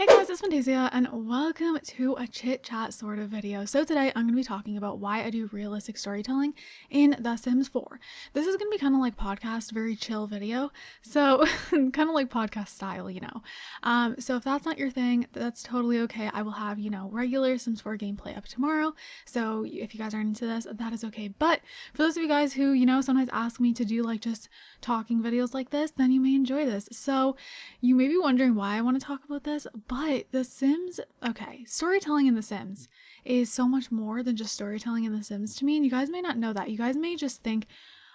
Hey guys, it's Fantayzia and welcome to a chit chat sort of video. So today I'm going to be talking about why I do realistic storytelling in The Sims 4. This is going to be kind of like podcast, very chill video. So kind of like podcast style, So if that's not your thing, that's totally okay. I will have, regular Sims 4 gameplay up tomorrow. So if you guys aren't into this, that is okay. But for those of you guys who, sometimes ask me to do like just talking videos like this, then you may enjoy this. So you may be wondering why I want to talk about this. But The Sims, okay, storytelling in The Sims is so much more than just storytelling in The Sims to me. And you guys may not know that. You guys may just think,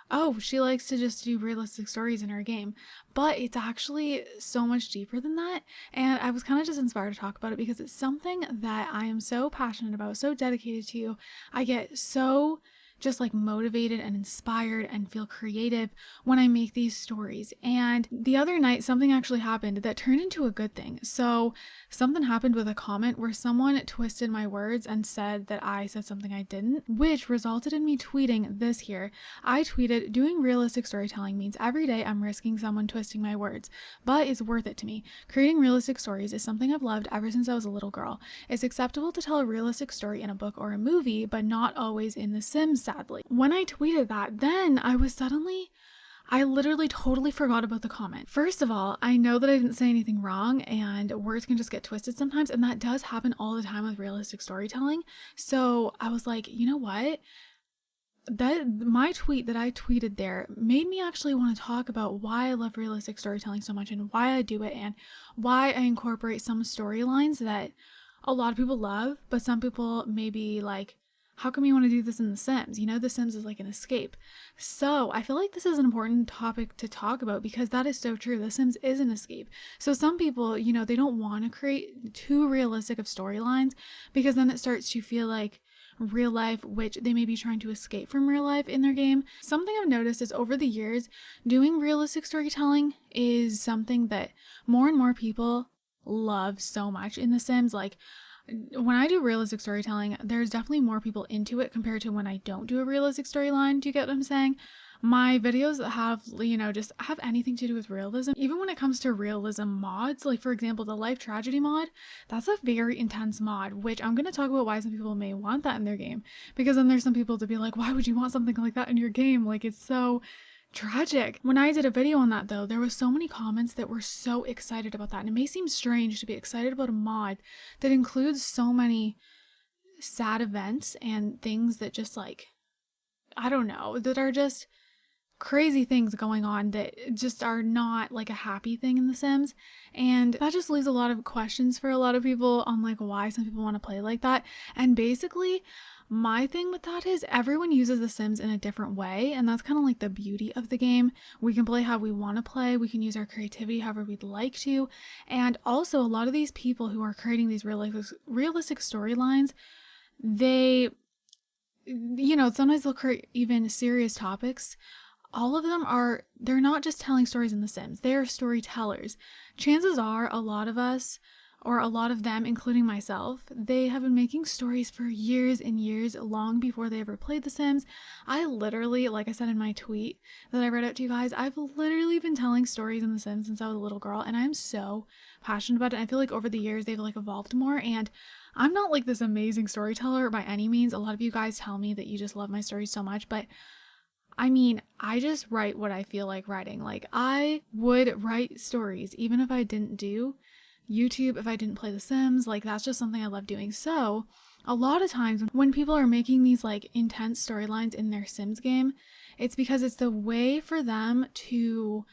oh, she likes to just do realistic stories in her game. But it's actually so much deeper than that. And I was kind of just inspired to talk about it because it's something that I am so passionate about, so dedicated to. I get so just like motivated and inspired and feel creative when I make these stories. And the other night, something actually happened that turned into a good thing. So something happened with a comment where someone twisted my words and said that I said something I didn't, which resulted in me tweeting this here. I tweeted, doing realistic storytelling means every day I'm risking someone twisting my words, but it's worth it to me. Creating realistic stories is something I've loved ever since I was a little girl. It's acceptable to tell a realistic story in a book or a movie, but not always in The Sims, sadly. When I tweeted that, then I literally totally forgot about the comment. First of all, I know that I didn't say anything wrong and words can just get twisted sometimes, and that does happen all the time with realistic storytelling. So I was like, you know what? My tweet that I tweeted there made me actually want to talk about why I love realistic storytelling so much and why I do it and why I incorporate some storylines that a lot of people love, but some people may be like, how come you want to do this in The Sims? The Sims is like an escape. So I feel like this is an important topic to talk about because that is so true. The Sims is an escape. So some people, they don't want to create too realistic of storylines because then it starts to feel like real life, which they may be trying to escape from real life in their game. Something I've noticed is over the years, doing realistic storytelling is something that more and more people love so much in The Sims. Like, when I do realistic storytelling, there's definitely more people into it compared to when I don't do a realistic storyline. Do you get what I'm saying? My videos that have, just have anything to do with realism, even when it comes to realism mods, like for example, the life tragedy mod, that's a very intense mod, which I'm going to talk about why some people may want that in their game. Because then there's some people to be like, why would you want something like that in your game? Like, it's so tragic. When I did a video on that though, there was so many comments that were so excited about that. And it may seem strange to be excited about a mod that includes so many sad events and things that just like, I don't know, that are just crazy things going on that just are not like a happy thing in The Sims. And that just leaves a lot of questions for a lot of people on like why some people want to play like that. And basically, my thing with that is everyone uses The Sims in a different way, and that's kind of like the beauty of the game. We can play how we want to play, we can use our creativity however we'd like to, and also a lot of these people who are creating these realistic storylines, they, sometimes they'll create even serious topics. All of them they're not just telling stories in The Sims, they are storytellers. Chances are a lot of us, or a lot of them, including myself, they have been making stories for years and years, long before they ever played The Sims. I literally, like I said in my tweet that I read out to you guys, I've literally been telling stories in The Sims since I was a little girl, and I'm so passionate about it. I feel like over the years they've like evolved more, and I'm not like this amazing storyteller by any means. A lot of you guys tell me that you just love my stories so much, but I mean, I just write what I feel like writing. Like, I would write stories even if I didn't do YouTube, if I didn't play The Sims. Like, that's just something I love doing. So a lot of times when people are making these like intense storylines in their Sims game, it's because it's the way for them to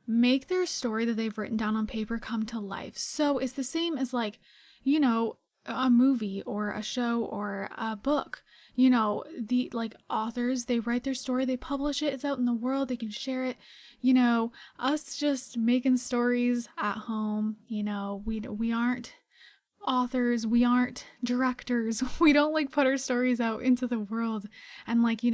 make their story that they've written down on paper come to life. So it's the same as like, a movie or a show or a book. The like authors, they write their story, they publish it, it's out in the world, they can share it. Us just making stories at home, we aren't authors, we aren't directors, we don't like put our stories out into the world, and like, we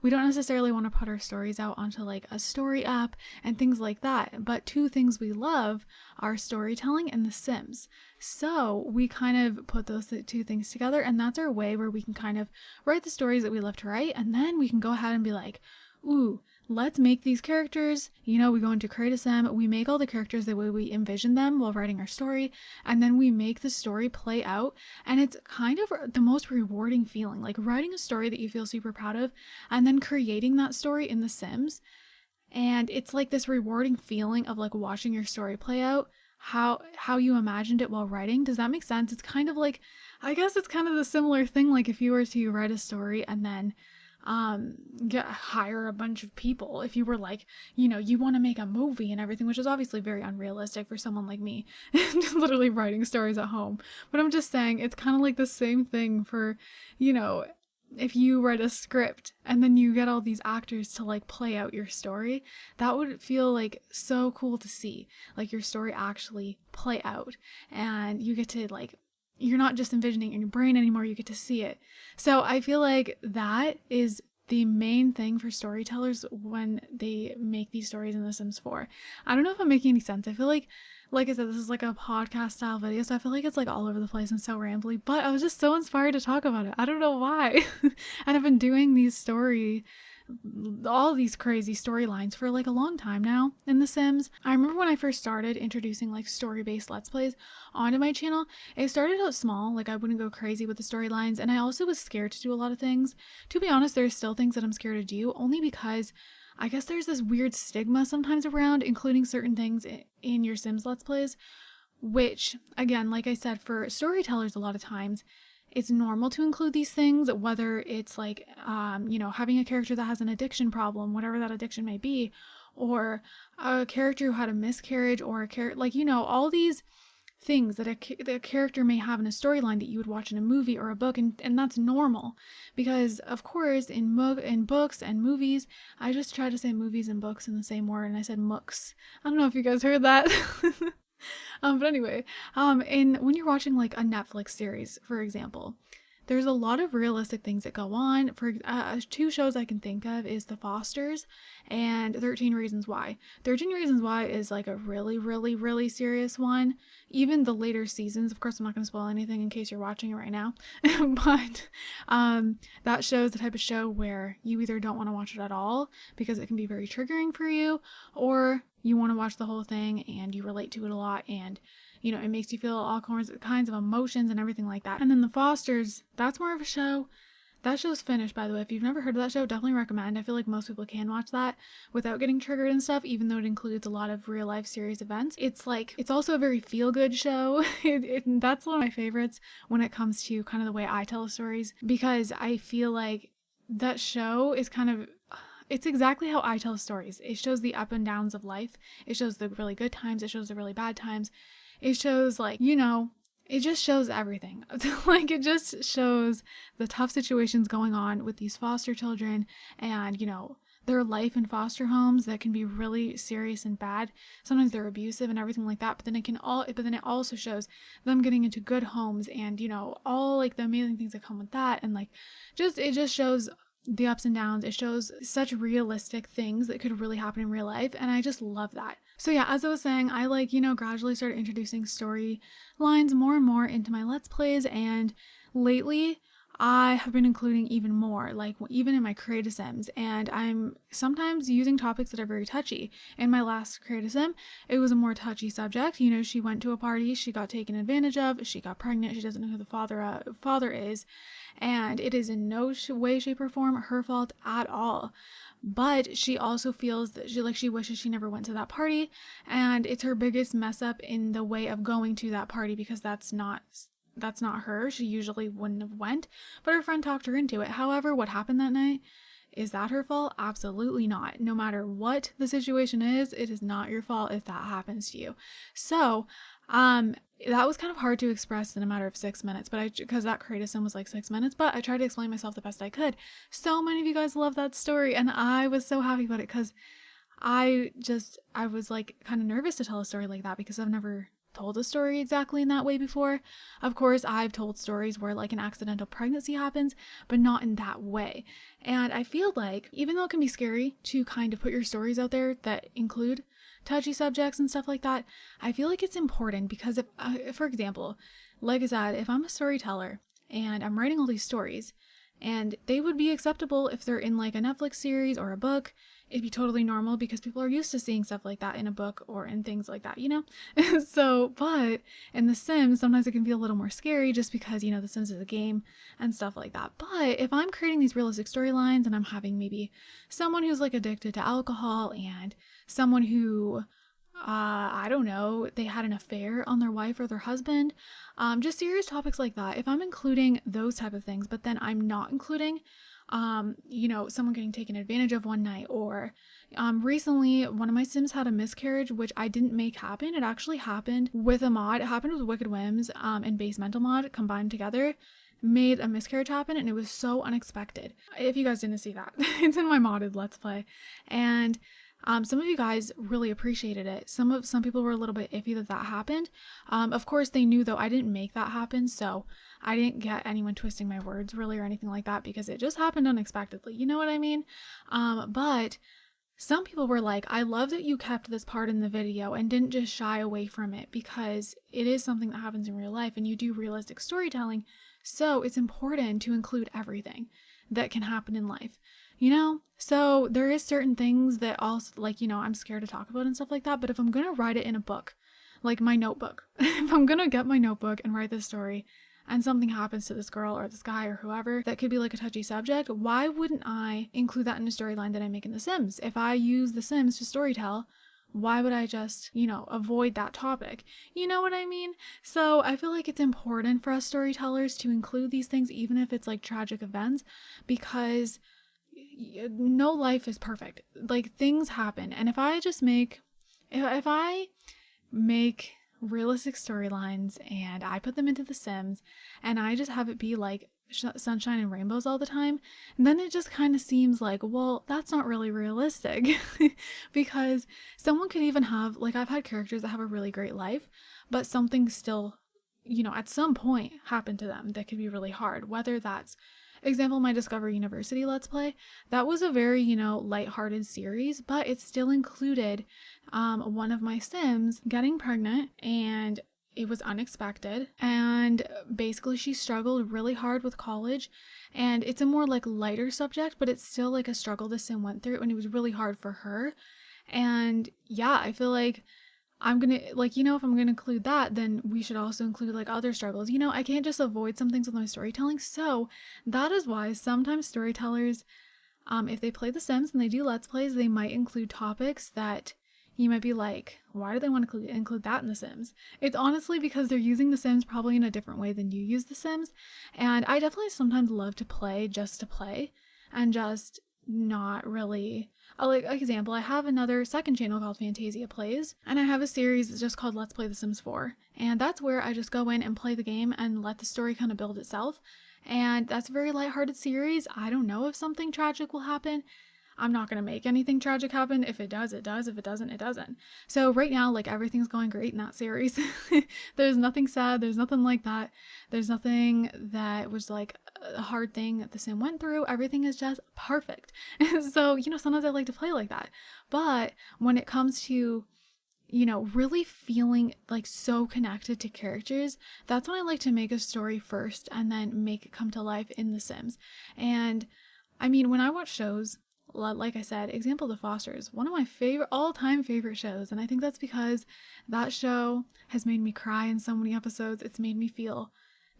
don't necessarily want to put our stories out onto like a story app and things like that. But two things we love are storytelling and The Sims. So we kind of put those two things together, and that's our way where we can kind of write the stories that we love to write, and then we can go ahead and be like, ooh, let's make these characters, we go into create a sim, we make all the characters the way we envision them while writing our story, and then we make the story play out. And it's kind of the most rewarding feeling, like writing a story that you feel super proud of and then creating that story in the Sims. And it's like this rewarding feeling of like watching your story play out, how you imagined it while writing. Does that make sense? It's kind of like, I guess it's kind of the similar thing, like if you were to write a story and then hire a bunch of people. If you were like, you want to make a movie and everything, which is obviously very unrealistic for someone like me, just literally writing stories at home. But I'm just saying, it's kind of like the same thing for, if you write a script and then you get all these actors to like play out your story, that would feel like so cool to see, like your story actually play out, and you get to like, you're not just envisioning it in your brain anymore, you get to see it. So I feel like that is the main thing for storytellers when they make these stories in The Sims 4. I don't know if I'm making any sense. I feel like I said, this is like a podcast style video, so I feel like it's like all over the place and so rambly, but I was just so inspired to talk about it. I don't know why. And I've been doing all these crazy storylines for like a long time now in The Sims. I remember when I first started introducing like story-based Let's Plays onto my channel, it started out small, like I wouldn't go crazy with the storylines, and I also was scared to do a lot of things. To be honest, there's still things that I'm scared to do, only because I guess there's this weird stigma sometimes around including certain things in your Sims Let's Plays, which, again, like I said, for storytellers a lot of times, it's normal to include these things, whether it's like, having a character that has an addiction problem, whatever that addiction may be, or a character who had a miscarriage, or a character, like, all these things that a character may have in a storyline that you would watch in a movie or a book, and that's normal, because of course in books and movies, I just tried to say movies and books in the same word and I said mooks. I don't know if you guys heard that. But anyway, and when you're watching like a Netflix series, for example, there's a lot of realistic things that go on. For two shows I can think of is The Fosters and 13 Reasons Why. 13 Reasons Why is like a really, really, really serious one. Even the later seasons, of course I'm not going to spoil anything in case you're watching it right now, but that show is the type of show where you either don't want to watch it at all because it can be very triggering for you, or you want to watch the whole thing and you relate to it a lot, and it makes you feel all kinds of emotions and everything like that. And then The Fosters, that's more of a show. That show's finished, by the way. If you've never heard of that show, definitely recommend. I feel like most people can watch that without getting triggered and stuff, even though it includes a lot of real life serious events. It's also a very feel good show. That's one of my favorites when it comes to kind of the way I tell stories, because I feel like that show is it's exactly how I tell stories. It shows the up and downs of life. It shows the really good times. It shows the really bad times. It shows it just shows everything. Like, it just shows the tough situations going on with these foster children and, their life in foster homes that can be really serious and bad. Sometimes they're abusive and everything like that, but then it also shows them getting into good homes and, all like the amazing things that come with that. And like, it just shows the ups and downs. It shows such realistic things that could really happen in real life, and I just love that. So yeah, as I was saying, I gradually started introducing storylines more and more into my Let's Plays, and lately I have been including even more, like even in my Create a Sims, and I'm sometimes using topics that are very touchy. In my last Create a Sim, it was a more touchy subject. She went to a party, she got taken advantage of, she got pregnant, she doesn't know who the father is, and it is in no way, shape, or form her fault at all. But she also feels that she wishes she never went to that party, and it's her biggest mess up in the way of going to that party, because that's not her. She usually wouldn't have went, but her friend talked her into it. However, what happened that night, is that her fault? Absolutely not. No matter what the situation is, it is not your fault if that happens to you. So, that was kind of hard to express in a matter of 6 minutes, because that Create a Sim was like 6 minutes, but I tried to explain myself the best I could. So many of you guys love that story, and I was so happy about it, because I was like kind of nervous to tell a story like that, because I've never told a story exactly in that way before. Of course, I've told stories where like an accidental pregnancy happens, but not in that way. And I feel like, even though it can be scary to kind of put your stories out there that include touchy subjects and stuff like that, I feel like it's important, because if for example, like I said, if I'm a storyteller and I'm writing all these stories and they would be acceptable if they're in like a Netflix series or a book. It'd be totally normal because people are used to seeing stuff like that in a book or in things like that, you know? So, but in The Sims, sometimes it can be a little more scary just because, you know, The Sims is a game and stuff like that. But if I'm creating these realistic storylines and I'm having maybe someone who's like addicted to alcohol and someone who, I don't know, they had an affair on their wife or their husband, just serious topics like that. If I'm including those type of things, but then I'm not including you know, someone getting taken advantage of one night, or recently one of my Sims had a miscarriage, which I didn't make happen. It actually happened with a mod. It happened with Wicked Whims and Base Mental mod combined together, made a miscarriage happen, and it was so unexpected. If you guys didn't see that, it's in my modded Let's Play, and some of you guys really appreciated it. Some people were a little bit iffy that happened. Of course, they knew though I didn't make that happen, so I didn't get anyone twisting my words really or anything like that because it just happened unexpectedly. You know what I mean? But some people were like, I love that you kept this part in the video and didn't just shy away from it because it is something that happens in real life and you do realistic storytelling. So it's important to include everything that can happen in life, you know? So there is certain things that also, like, you know, I'm scared to talk about and stuff like that. But if I'm going to write it in a book, like my notebook, if I'm going to get my notebook and write this story and something happens to this girl or this guy or whoever that could be like a touchy subject, why wouldn't I include that in a storyline that I make in The Sims? If I use The Sims to storytell, why would I just, you know, avoid that topic? You know what I mean? So I feel like it's important for us storytellers to include these things, even if it's like tragic events, because no life is perfect. Like, things happen. And if I make realistic storylines and I put them into The Sims and I just have it be like sunshine and rainbows all the time, and then it just kind of seems like, well, that's not really realistic. Because someone could even have, like, I've had characters that have a really great life, but something still, you know, at some point happened to them that could be really hard. Whether that's, example, my Discover University Let's Play, that was a very, you know, lighthearted series, but it still included one of my Sims getting pregnant, and it was unexpected, and basically she struggled really hard with college, and it's a more like lighter subject, but it's still like a struggle the Sim went through, and it was really hard for her. And yeah, I feel like I'm gonna, like, you know, if I'm gonna include that, then we should also include like other struggles. You know, I can't just avoid some things with my storytelling. So that is why sometimes storytellers, if they play The Sims and they do Let's Plays, they might include topics that you might be like, why do they want to include that in The Sims? It's honestly because they're using The Sims probably in a different way than you use The Sims. And I definitely sometimes love to play just to play and just not really, like, example, I have another second channel called Fantaizia Plays, and I have a series that's just called Let's Play The Sims 4, and that's where I just go in and play the game and let the story kind of build itself. And that's a very lighthearted series. I don't know if something tragic will happen. I'm not going to make anything tragic happen. If it does, it does. If it doesn't, it doesn't. So right now, like, everything's going great in that series. There's nothing sad. There's nothing like that. There's nothing that was like a hard thing that the Sim went through. Everything is just perfect. So, you know, sometimes I like to play like that. But when it comes to, you know, really feeling like so connected to characters, that's when I like to make a story first and then make it come to life in The Sims. And I mean, when I watch shows, like I said, example, The Fosters, one of my all-time favorite shows, and I think that's because that show has made me cry in so many episodes. It's made me feel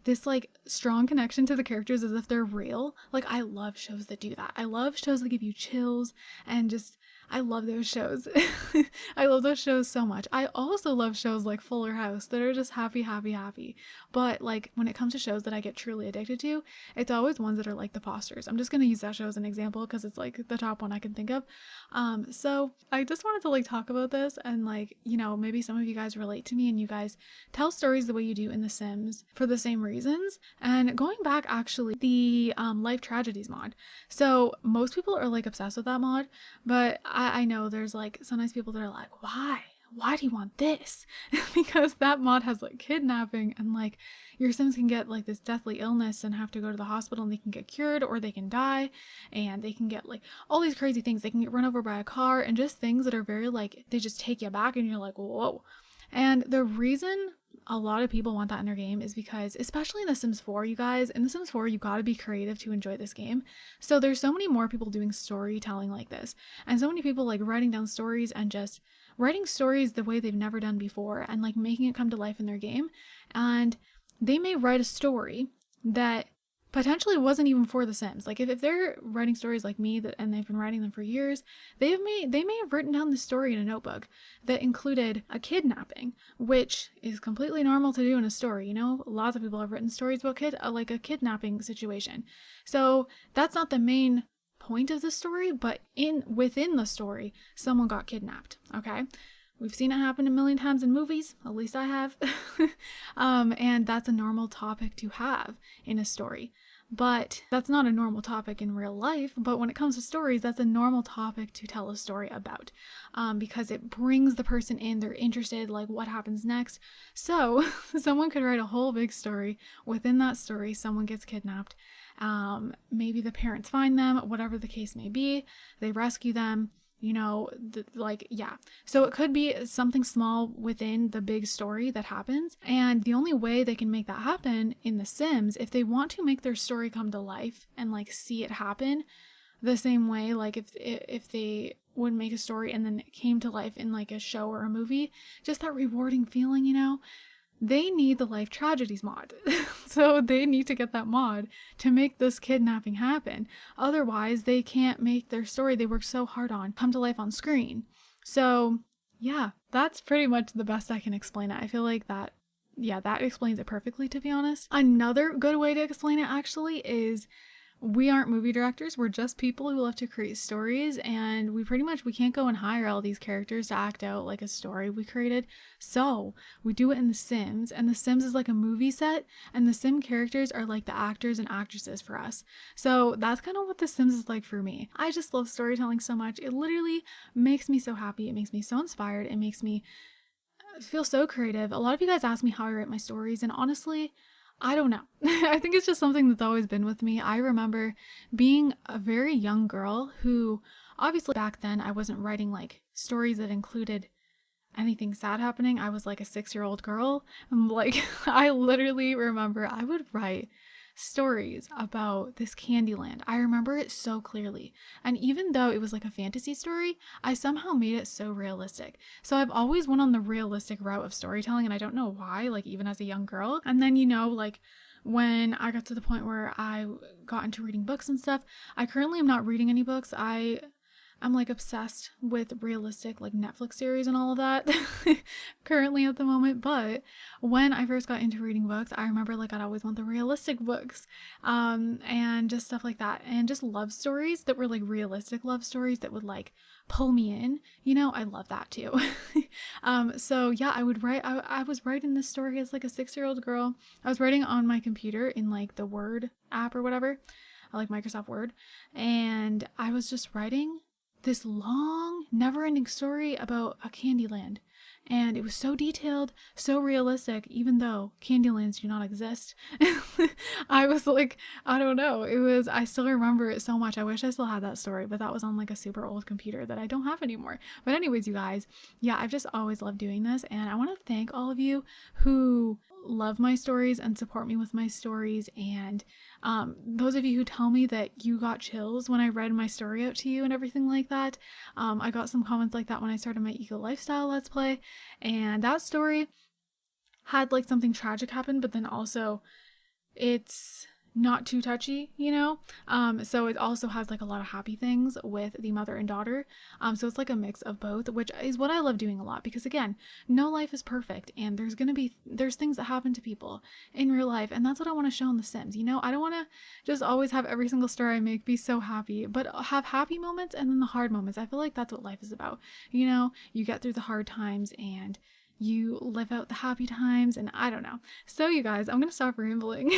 this like strong connection to the characters as if they're real. Like, I love shows that do that. I love shows that give you chills, and just, I love those shows. I love those shows so much. I also love shows like Fuller House that are just happy, happy, happy. But like, when it comes to shows that I get truly addicted to, it's always ones that are like The Fosters. I'm just gonna use that show as an example because it's like the top one I can think of. So I just wanted to like talk about this, and like, you know, maybe some of you guys relate to me and you guys tell stories the way you do in The Sims for the same reasons. And going back, actually, the life tragedies mod. So most people are like obsessed with that mod, but I know there's like sometimes people that are like, why do you want this? Because that mod has like kidnapping, and like your Sims can get like this deathly illness and have to go to the hospital, and they can get cured, or they can die, and they can get like all these crazy things. They can get run over by a car, and just things that are very like, they just take you back and you're like, whoa. And the reason a lot of people want that in their game is because, especially in The Sims 4, you guys, in The Sims 4, you gotta be creative to enjoy this game. So there's so many more people doing storytelling like this, and so many people like writing down stories and just writing stories the way they've never done before and like making it come to life in their game. And they may write a story that potentially wasn't even for The Sims. Like if they're writing stories like me and they've been writing them for years, they may have written down the story in a notebook that included a kidnapping, which is completely normal to do in a story. You know, lots of people have written stories about like a kidnapping situation. So that's not the main point of the story, but within the story, someone got kidnapped. Okay. We've seen it happen a million times in movies, at least I have. And that's a normal topic to have in a story. But that's not a normal topic in real life. But when it comes to stories, that's a normal topic to tell a story about, because it brings the person in, they're interested, like what happens next. So someone could write a whole big story. Within that story, someone gets kidnapped. Maybe the parents find them, whatever the case may be, they rescue them. You know, so it could be something small within the big story that happens. And the only way they can make that happen in The Sims, if they want to make their story come to life and like see it happen the same way, like if they would make a story and then it came to life in like a show or a movie, just that rewarding feeling, you know, they need the life tragedies mod. So they need to get that mod to make this kidnapping happen. Otherwise, they can't make their story they worked so hard on come to life on screen. So yeah, that's pretty much the best I can explain it. I feel like that explains it perfectly, to be honest. Another good way to explain it actually is we aren't movie directors. We're just people who love to create stories, and we can't go and hire all these characters to act out like a story we created. So we do it in The Sims, and The Sims is like a movie set, and the Sim characters are like the actors and actresses for us. So that's kind of what The Sims is like for me. I just love storytelling so much. It literally makes me so happy. It makes me so inspired. It makes me feel so creative. A lot of you guys ask me how I write my stories, and honestly, I don't know. I think it's just something that's always been with me. I remember being a very young girl who, obviously back then, I wasn't writing like stories that included anything sad happening. I was like a 6-year-old girl. And like, I literally remember I would write stories about this Candyland. I remember it so clearly. And even though it was like a fantasy story, I somehow made it so realistic. So I've always went on the realistic route of storytelling, and I don't know why, like even as a young girl. And then, you know, like when I got to the point where I got into reading books and stuff, I currently am not reading any books. I'm like obsessed with realistic like Netflix series and all of that currently at the moment. But when I first got into reading books, I remember like I'd always want the realistic books, and just stuff like that, and just love stories that were like realistic love stories that would like pull me in, you know. I love that too. So yeah, I was writing this story as like a 6-year-old girl. I was writing on my computer in like the Word app or whatever, like Microsoft Word, and I was just writing this long, never-ending story about a Candyland. And it was so detailed, so realistic, even though Candylands do not exist. I was like, I don't know. I still remember it so much. I wish I still had that story, but that was on like a super old computer that I don't have anymore. But anyways, you guys, yeah, I've just always loved doing this. And I want to thank all of you who love my stories and support me with my stories, and those of you who tell me that you got chills when I read my story out to you and everything like that. I got some comments like that when I started my eco lifestyle let's play, and that story had like something tragic happen, but then also it's not too touchy, you know. So it also has like a lot of happy things with the mother and daughter. So it's like a mix of both, which is what I love doing a lot, because again, no life is perfect, and there's things that happen to people in real life, and that's what I want to show in The Sims. You know, I don't want to just always have every single story I make be so happy, but have happy moments and then the hard moments. I feel like that's what life is about. You know, you get through the hard times and you live out the happy times, and I don't know. So you guys, I'm gonna stop rambling.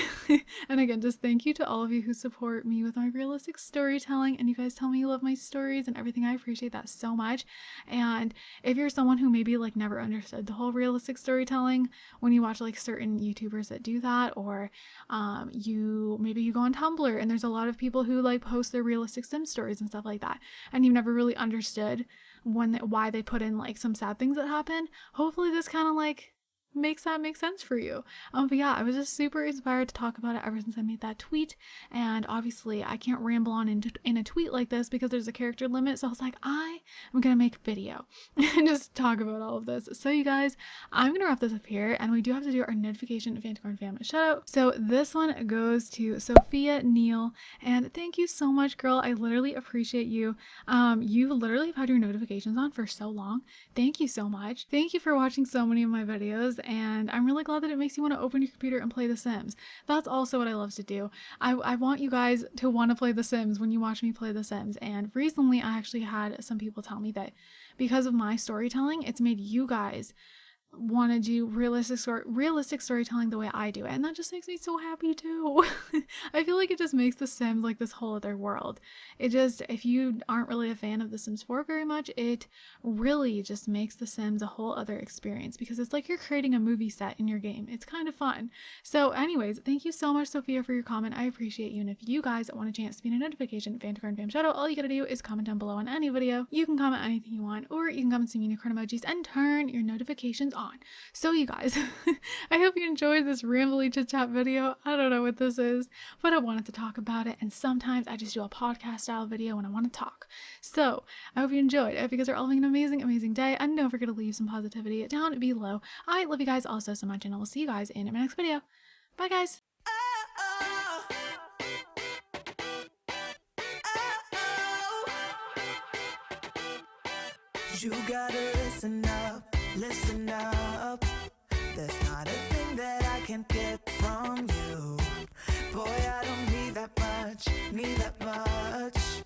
And again, just thank you to all of you who support me with my realistic storytelling, and you guys tell me you love my stories and everything. I appreciate that so much. And if you're someone who maybe like never understood the whole realistic storytelling, when you watch like certain YouTubers that do that, or you go on Tumblr and there's a lot of people who like post their realistic sim stories and stuff like that, and you've never really understood why they put in like some sad things that happen. Hopefully this kind of like makes that make sense for you. But yeah, I was just super inspired to talk about it ever since I made that tweet, and obviously I can't ramble on in a tweet like this because there's a character limit, so I was like, I am gonna make a video and just talk about all of this. So you guys, I'm gonna wrap this up here, and we do have to do our notification Fantacorn fam shout out. So this one goes to Sophia Neal, and thank you so much, girl. I literally appreciate you. You literally have had your notifications on for so long. Thank you so much. Thank you for watching so many of my videos, and I'm really glad that it makes you want to open your computer and play The Sims. That's also what I love to do. I want you guys to want to play The Sims when you watch me play The Sims, and recently I actually had some people tell me that because of my storytelling, it's made you guys want to do realistic storytelling the way I do it, and that just makes me so happy too. I feel like it just makes The Sims like this whole other world. It just, if you aren't really a fan of The Sims 4 very much, it really just makes The Sims a whole other experience because it's like you're creating a movie set in your game. It's kind of fun. So anyways, thank you so much, Sophia, for your comment. I appreciate you, and if you guys want a chance to be in a notification Fantacorn fam shoutout, all you gotta do is comment down below on any video. You can comment anything you want, or you can comment some unicorn emojis and turn your notifications on. So you guys, I hope you enjoyed this rambly chit chat video. I don't know what this is, but I wanted to talk about it, and sometimes I just do a podcast style video when I want to talk. So I hope you enjoyed. I hope you guys are all having an amazing day, and don't forget to leave some positivity down below. I love you guys all so much, and I will see you guys in my next video. Bye guys. You gotta listen up. There's not a thing that I can't get from you. Boy, I don't need that much.